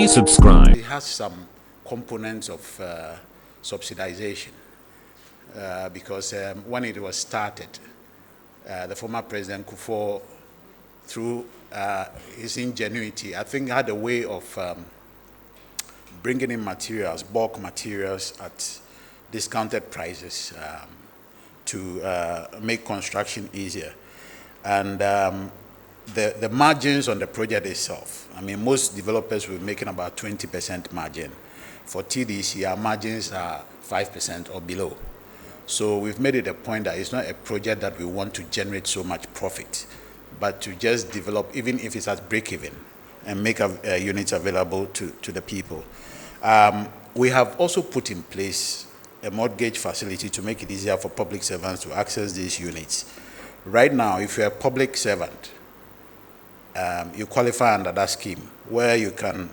Please subscribe. It has some components of subsidization because when it was started, the former President Kufuor, through his ingenuity, I think had a way of bringing in materials, bulk materials at discounted prices to make construction easier. And the margins on the project itself, I mean, most developers were making about 20% margin. For TDC, our margins are 5% or below. So we've made it a point that it's not a project that we want to generate so much profit, but to just develop, even if it's at break-even, and make units available to the people. We have also put in place a mortgage facility to make it easier for public servants to access these units. Right now, if you're a public servant, you qualify under that scheme where you can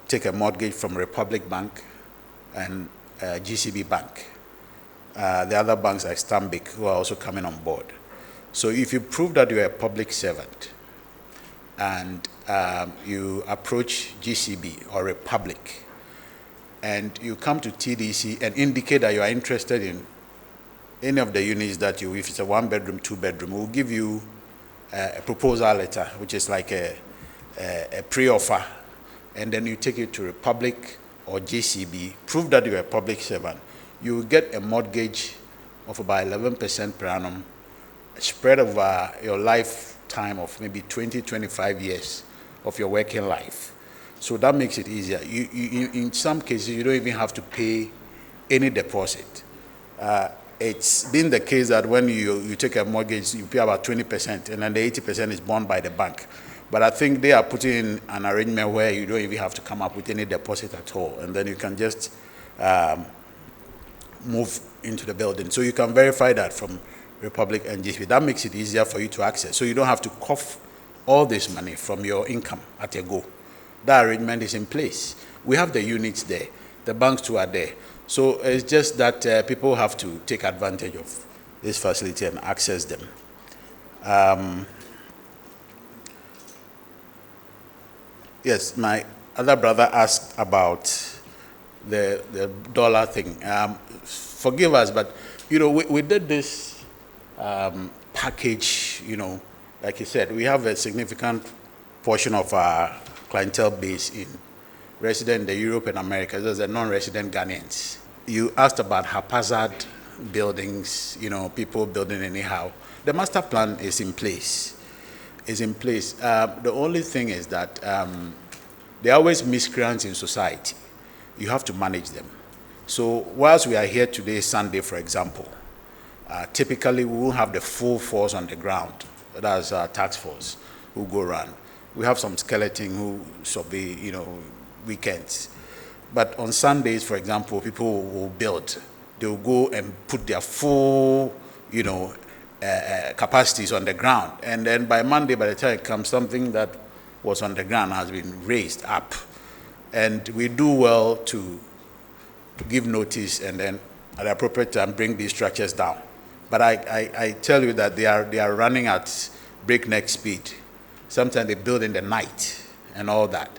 take a mortgage from Republic Bank and GCB Bank. The other banks like Stanbic, who are also coming on board. So if you prove that you're a public servant and you approach GCB or Republic and you come to TDC and indicate that you are interested in any of the units that you, if it's a 1-bedroom, 2-bedroom, we'll give you a proposal letter, which is like a pre-offer, and then you take it to Republic or GCB, prove that you're a public servant. You will get a mortgage of about 11% per annum, spread over your lifetime of maybe 20, 25 years of your working life. So that makes it easier. You, in some cases, you don't even have to pay any deposit. It's been the case that when you take a mortgage, you pay about 20%, and then the 80% is borne by the bank. But I think they are putting in an arrangement where you don't even have to come up with any deposit at all, and then you can just move into the building. So you can verify that from Republic and GCB. That makes it easier for you to access. So you don't have to cough all this money from your income at a go. That arrangement is in place. We have the units there. The banks too are there. So it's just that people have to take advantage of this facility and access them. Yes, my other brother asked about the dollar thing. Forgive us, but we did this package. Like you said, we have a significant portion of our clientele base in resident in the Europe and America. Those are non-resident Ghanaians. You asked about haphazard buildings, people building anyhow. The master plan is in place. The only thing is that there are always miscreants in society. You have to manage them. So whilst we are here today, Sunday, for example, typically we won't have the full force on the ground. That's our task force who go around. We have some skeleton who survey, weekends. But on Sundays, for example, people will build. They will go and put their full, capacities on the ground. And then by Monday, by the time it comes, something that was on the ground has been raised up. And we do well to give notice and then at the appropriate time bring these structures down. But I tell you that they are running at breakneck speed. Sometimes they build in the night and all that.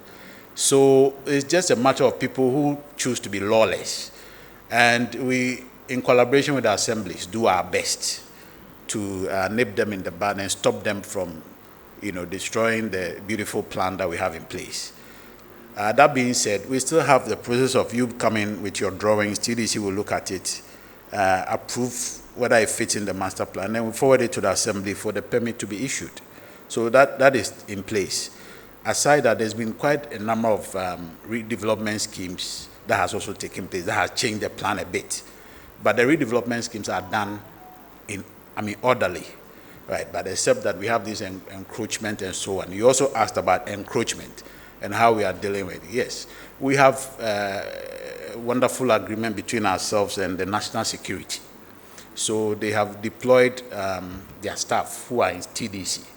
So it's just a matter of people who choose to be lawless. And we, in collaboration with the assemblies, do our best to nip them in the bud and stop them from, destroying the beautiful plan that we have in place. That being said, we still have the process of you coming with your drawings. TDC will look at it, approve whether it fits in the master plan, and then we forward it to the assembly for the permit to be issued. So that is in place. Aside that, there's been quite a number of redevelopment schemes that has also taken place, that has changed the plan a bit. But the redevelopment schemes are done orderly, right? But except that we have this encroachment and so on. You also asked about encroachment and how we are dealing with it. Yes, we have a wonderful agreement between ourselves and the national security. So they have deployed their staff who are in TDC.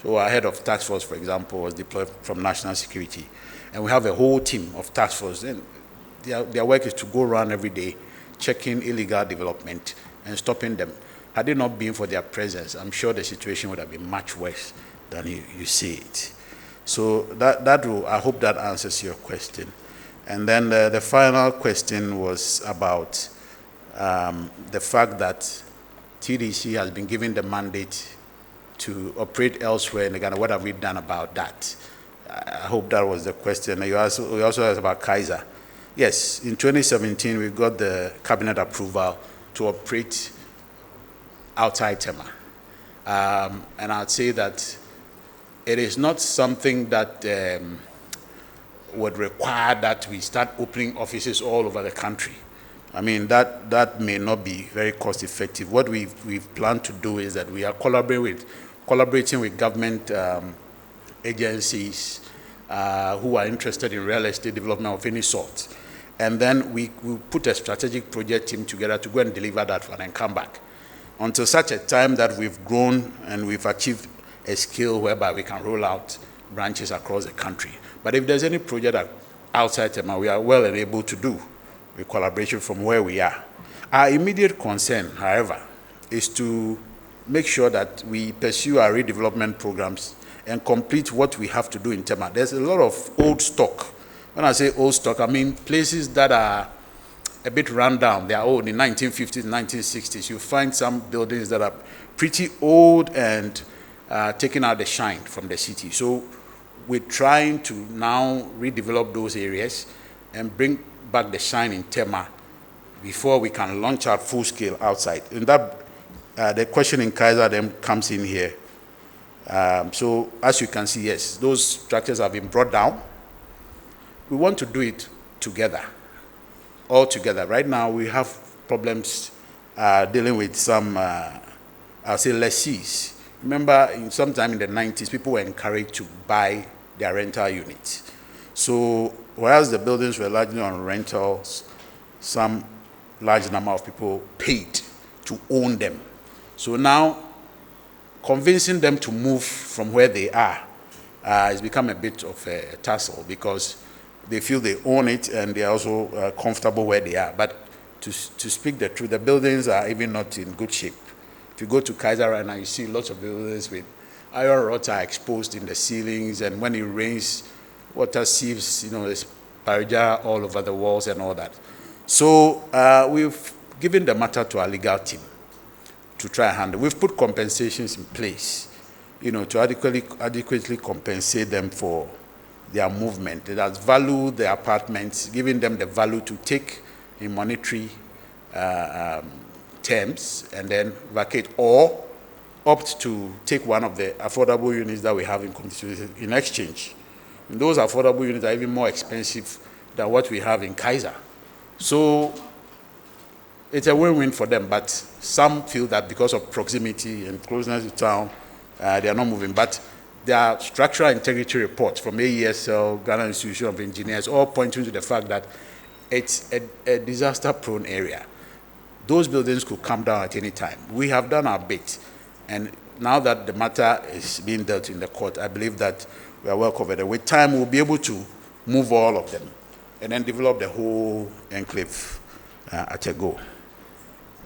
So our head of task force, for example, was deployed from national security. And we have a whole team of task force. And their work is to go around every day, checking illegal development and stopping them. Had it not been for their presence, I'm sure the situation would have been much worse than you see it. So I hope that answers your question. And then the final question was about the fact that TDC has been given the mandate to operate elsewhere in Ghana. What have we done about that? I hope that was the question. You also asked about Kaiser. Yes, in 2017, we got the cabinet approval to operate outside Tema. And I'd say that it is not something that would require that we start opening offices all over the country. I mean, that may not be very cost effective. What we've planned to do is that we are collaborating with government agencies who are interested in real estate development of any sort. And then we put a strategic project team together to go and deliver that one and come back. Until such a time that we've grown and we've achieved a scale whereby we can roll out branches across the country. But if there's any project outside Tema, we are well and able to do with collaboration from where we are. Our immediate concern, however, is to make sure that we pursue our redevelopment programs and complete what we have to do in Tema. There's a lot of old stock. When I say old stock, I mean places that are a bit run down. They are old in 1950s, 1960s. You find some buildings that are pretty old and taking out the shine from the city. So we're trying to now redevelop those areas and bring back the shine in Tema before we can launch out full scale outside. And that the question in Kaiser then comes in here. So as you can see, yes, those structures have been brought down. We want to do it together, all together. Right now we have problems dealing with some, I'll say, lessees. Remember, sometime in the 90s, people were encouraged to buy their rental units. So whereas the buildings were largely on rentals, some large number of people paid to own them. So now, convincing them to move from where they are has become a bit of a tussle because they feel they own it and they're also comfortable where they are. But to speak the truth, the buildings are even not in good shape. If you go to Kaiser right now, you see lots of buildings with iron rods are exposed in the ceilings, and when it rains, water sieves, there's parija all over the walls and all that. So we've given the matter to our legal team to try and handle. We've put compensations in place, to adequately compensate them for their movement. It has valued the apartments, giving them the value to take in monetary terms and then vacate, or opt to take one of the affordable units that we have in exchange. And those affordable units are even more expensive than what we have in Kaiser. So it's a win-win for them, but some feel that because of proximity and closeness to town, they are not moving. But there are structural integrity reports from AESL, Ghana Institution of Engineers, all pointing to the fact that it's a disaster-prone area. Those buildings could come down at any time. We have done our bit, and now that the matter is being dealt in the court, I believe that we are well covered. With time, we'll be able to move all of them and then develop the whole enclave at a go.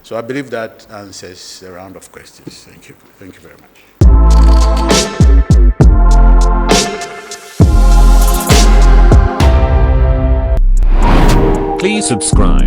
So I believe that answers a round of questions. Thank you. Thank you very much. Please subscribe.